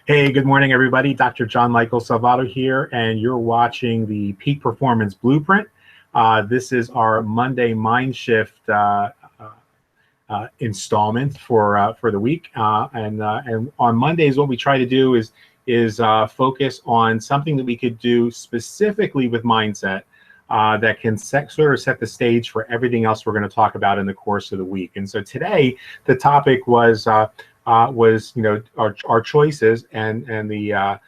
Hey, good morning, everybody. Dr. John Michael Salvato here, and you're watching the Peak Performance Blueprint. This is our Monday mindshift installment for the week. And on Mondays, what we try to do is focus on something that we could do specifically with mindset that can sort of set the stage for everything else we're going to talk about in the course of the week. And so today, the topic was our choices and the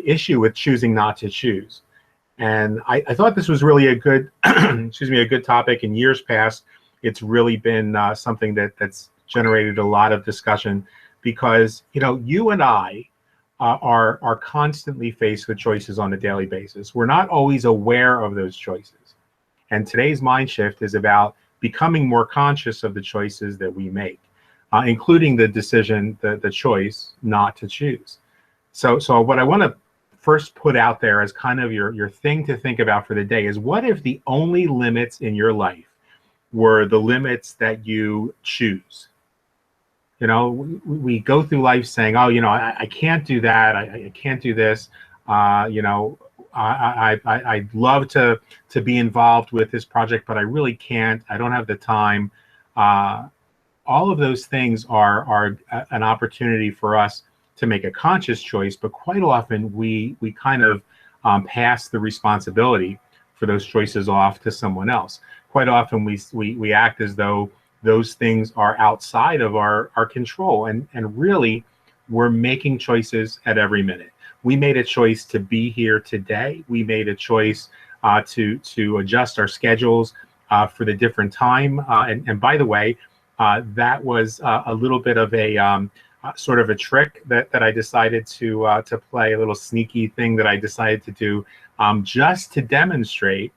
issue with choosing not to choose. And I thought this was really a good excuse me, a good topic. In years past, it's really been something that's generated a lot of discussion because you and I are constantly faced with choices on a daily basis. We're not always aware of those choices. And today's mind shift is about becoming more conscious of the choices that we make, including the decision, the choice not to choose. So what I want to first put out there as kind of your thing to think about for the day is, what if the only limits in your life were the limits that you choose? We go through life saying, oh, I can't do that. I can't do this. I'd love to be involved with this project, but I really can't. I don't have the time. All of those things are an opportunity for us to make a conscious choice, but quite often we kind of pass the responsibility for those choices off to someone else. Quite often we act as though those things are outside of our control, and really we're making choices at every minute. We made a choice to be here today. We made a choice to adjust our schedules for the different time. And by the way, that was a little bit of a sort of a trick that I decided to play, a little sneaky thing that I decided to do, just to demonstrate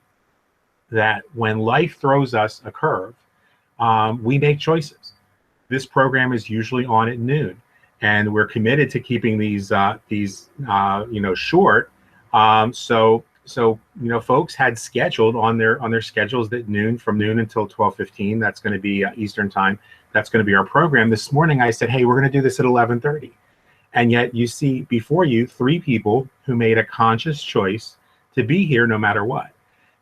that when life throws us a curve, we make choices. This program is usually on at noon, and we're committed to keeping these short. So folks had scheduled on their schedules that from noon until 12:15. That's going to be Eastern time. That's going to be our program. This morning I said, hey, we're going to do this at 11:30, and yet you see before you 3 people who made a conscious choice to be here no matter what.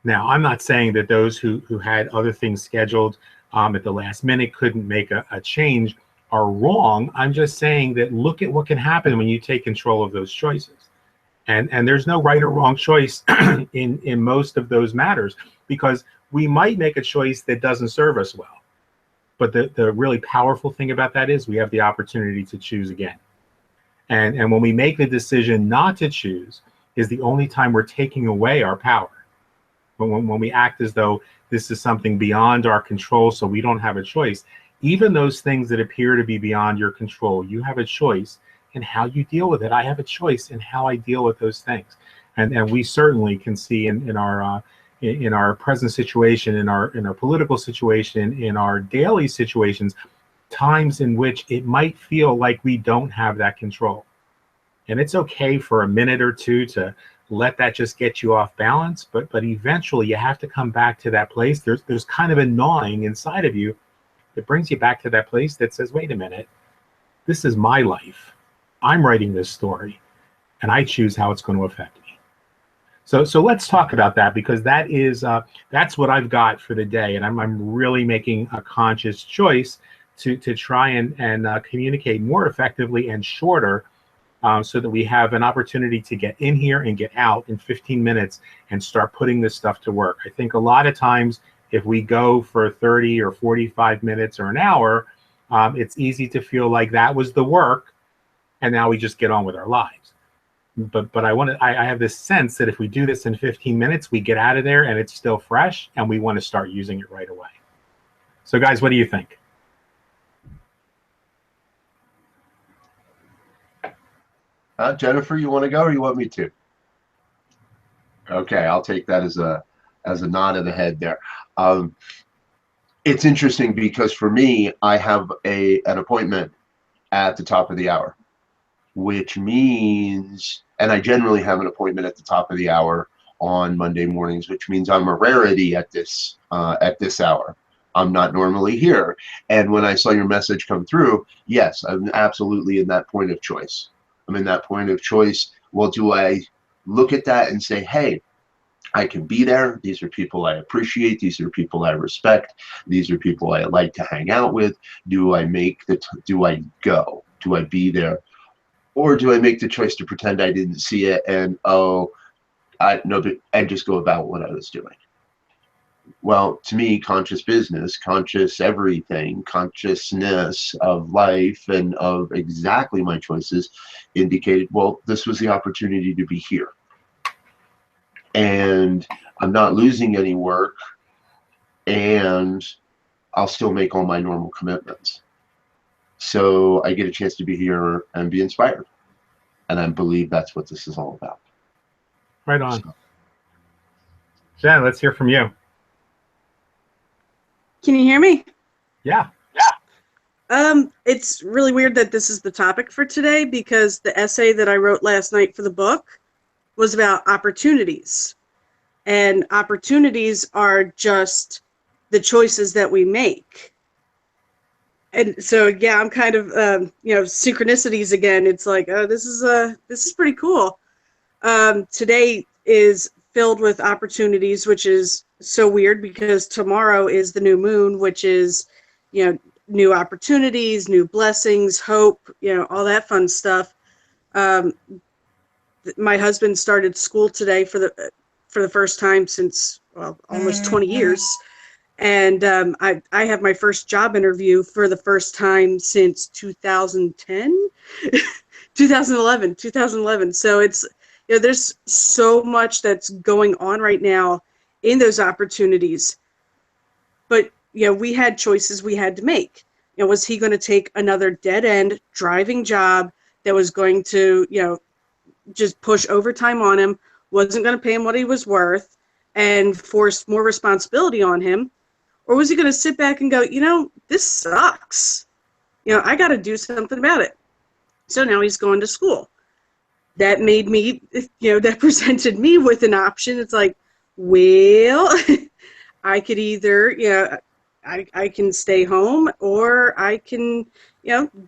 Now, I'm not saying that those who had other things scheduled at the last minute couldn't make a change are wrong. I'm just saying that look at what can happen when you take control of those choices. And there's no right or wrong choice in most of those matters, because we might make a choice that doesn't serve us well. But the really powerful thing about that is we have the opportunity to choose again. And when we make the decision not to choose is the only time we're taking away our power. But when we act as though this is something beyond our control, so we don't have a choice, even those things that appear to be beyond your control, you have a choice in how you deal with it. I have a choice in how I deal with those things. And we certainly can see in our present situation, in our political situation, in our daily situations, times in which it might feel like we don't have that control. And it's okay for a minute or two to let that just get you off balance, but eventually you have to come back to that place. There's kind of a gnawing inside of you that brings you back to that place that says, wait a minute, this is my life. I'm writing this story, and I choose how it's going to affect me. So let's talk about that, because that's what I've got for the day, and I'm really making a conscious choice to try and communicate more effectively and shorter, so that we have an opportunity to get in here and get out in 15 minutes and start putting this stuff to work. I think a lot of times if we go for 30 or 45 minutes or an hour, it's easy to feel like that was the work, and now we just get on with our lives. But I have this sense that if we do this in 15 minutes, we get out of there and it's still fresh, and we want to start using it right away. So guys, what do you think? Jennifer, you want to go, or you want me to? Okay, I'll take that as a nod of the head there. It's interesting because for me, I have an appointment at the top of the hour, which means, and I generally have an appointment at the top of the hour on Monday mornings, which means I'm a rarity at this hour. I'm not normally here. And when I saw your message come through, yes, I'm absolutely in that point of choice. I'm in that point of choice. Well, do I look at that and say, hey, I can be there. These are people I appreciate. These are people I respect. These are people I like to hang out with. Do I do I go? Do I be there? Or do I make the choice to pretend I didn't see it and, oh, I no, and just go about what I was doing? Well, to me, conscious business, conscious everything, consciousness of life and of exactly my choices indicated, well, this was the opportunity to be here. And I'm not losing any work, and I'll still make all my normal commitments. So I get a chance to be here and be inspired. And I believe that's what this is all about. Right on. So. Jen, let's hear from you. Can you hear me? Yeah. It's really weird that this is the topic for today, because the essay that I wrote last night for the book was about opportunities. And opportunities are just the choices that we make. And so, yeah, I'm kind of, synchronicities again. It's like, oh, this is pretty cool. Today is filled with opportunities, which is so weird because tomorrow is the new moon, which is, new opportunities, new blessings, hope, all that fun stuff. My husband started school today for the first time since, well, almost 20 years. And I have my first job interview for the first time since 2010, 2011. So it's, there's so much that's going on right now in those opportunities. But, we had choices we had to make. Was he going to take another dead end driving job that was going to, just push overtime on him, wasn't going to pay him what he was worth, and force more responsibility on him? Or was he going to sit back and go, this sucks. I got to do something about it. So now he's going to school. That made me, that presented me with an option. It's like, well, I could either, I can stay home, or I can,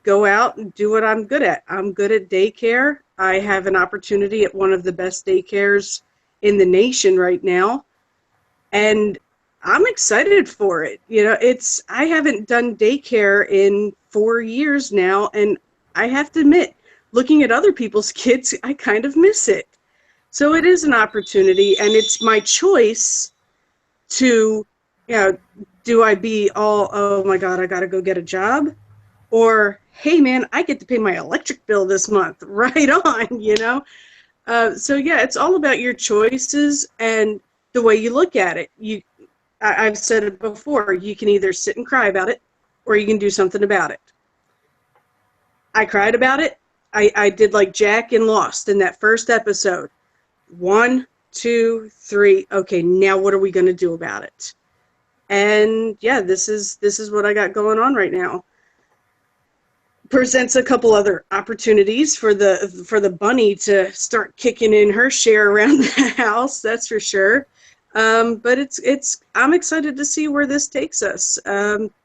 go out and do what I'm good at. I'm good at daycare. I have an opportunity at one of the best daycares in the nation right now. And I'm excited for it. I haven't done daycare in 4 years now, and I have to admit, looking at other people's kids, I kind of miss it. So it is an opportunity, and it's my choice to, do I be all, oh my God, I got to go get a job? Or, hey man, I get to pay my electric bill this month. Right on, So yeah, it's all about your choices and the way you look at it. I've said it before, you can either sit and cry about it, or you can do something about it. I cried about it. I did like Jack in Lost in that first episode. 1, 2, 3. Okay, now what are we going to do about it? And yeah, this is what I got going on right now. Presents a couple other opportunities for the bunny to start kicking in her share around the house. That's for sure. But I'm excited to see where this takes us.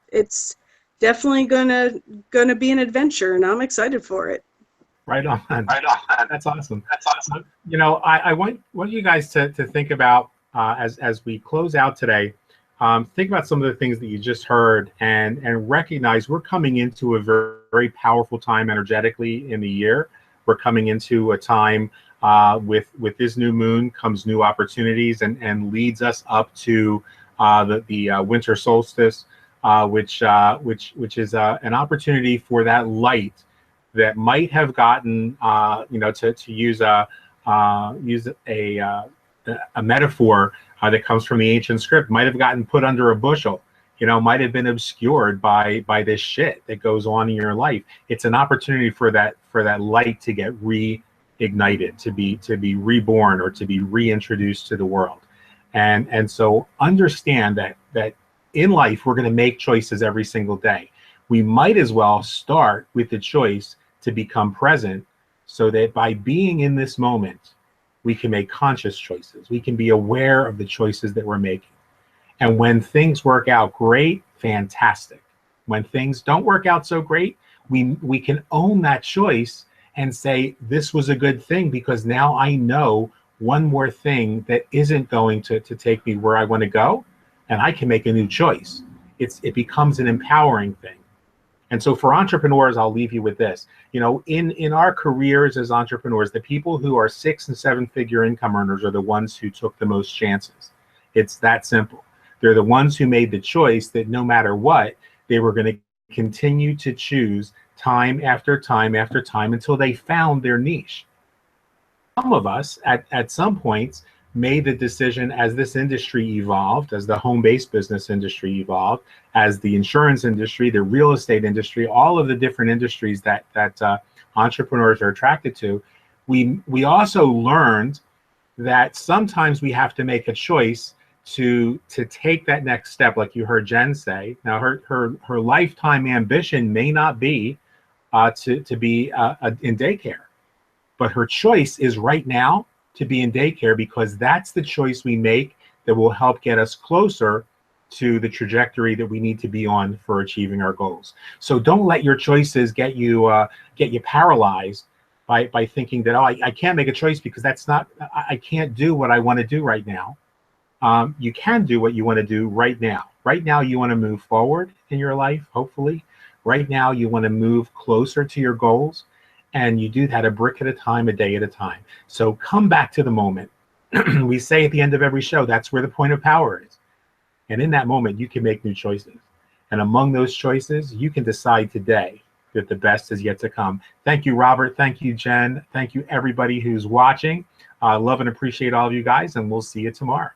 It's definitely gonna be an adventure, and I'm excited for it. Right on. Right on. That's awesome. That's awesome. I want you guys to think about as we close out today. Think about some of the things that you just heard, and recognize we're coming into a very, very powerful time energetically in the year. We're coming into a time with this new moon comes new opportunities, and leads us up to the winter solstice, which is an opportunity for that light that might have gotten to use a metaphor that comes from the ancient script, might have gotten put under a bushel, might have been obscured by this shit that goes on in your life. It's an opportunity for that light to get reignited, to be reborn, or to be reintroduced to the world. And so understand that in life we're going to make choices every single day. We might as well start with the choice to become present, so that by being in this moment, we can make conscious choices. We can be aware of the choices that we're making. And when things work out great, fantastic. When things don't work out so great, we can own that choice and say, this was a good thing because now I know one more thing that isn't going to take me where I want to go, and I can make a new choice. It becomes an empowering thing. And so for entrepreneurs, I'll leave you with this. In our careers as entrepreneurs, the people who are 6 and 7 figure income earners are the ones who took the most chances. It's that simple. They're the ones who made the choice that no matter what, they were going to continue to choose time after time after time until they found their niche. Some of us at some points made the decision, as this industry evolved, as the home-based business industry evolved, as the insurance industry, the real estate industry, all of the different industries that entrepreneurs are attracted to, we also learned that sometimes we have to make a choice to take that next step, like you heard Jen say. Now, her lifetime ambition may not be to be in daycare, but her choice is right now to be in daycare, because that's the choice we make that will help get us closer to the trajectory that we need to be on for achieving our goals. So don't let your choices get you paralyzed by thinking that, oh, I can't make a choice because I can't do what I want to do right now. You can do what you want to do right now. Right now, you want to move forward in your life, hopefully. Right now, you want to move closer to your goals. And you do that a brick at a time, a day at a time. So come back to the moment. We say at the end of every show, that's where the point of power is. And in that moment, you can make new choices. And among those choices, you can decide today that the best is yet to come. Thank you, Robert. Thank you, Jen. Thank you, everybody who's watching. Love and appreciate all of you guys, and we'll see you tomorrow.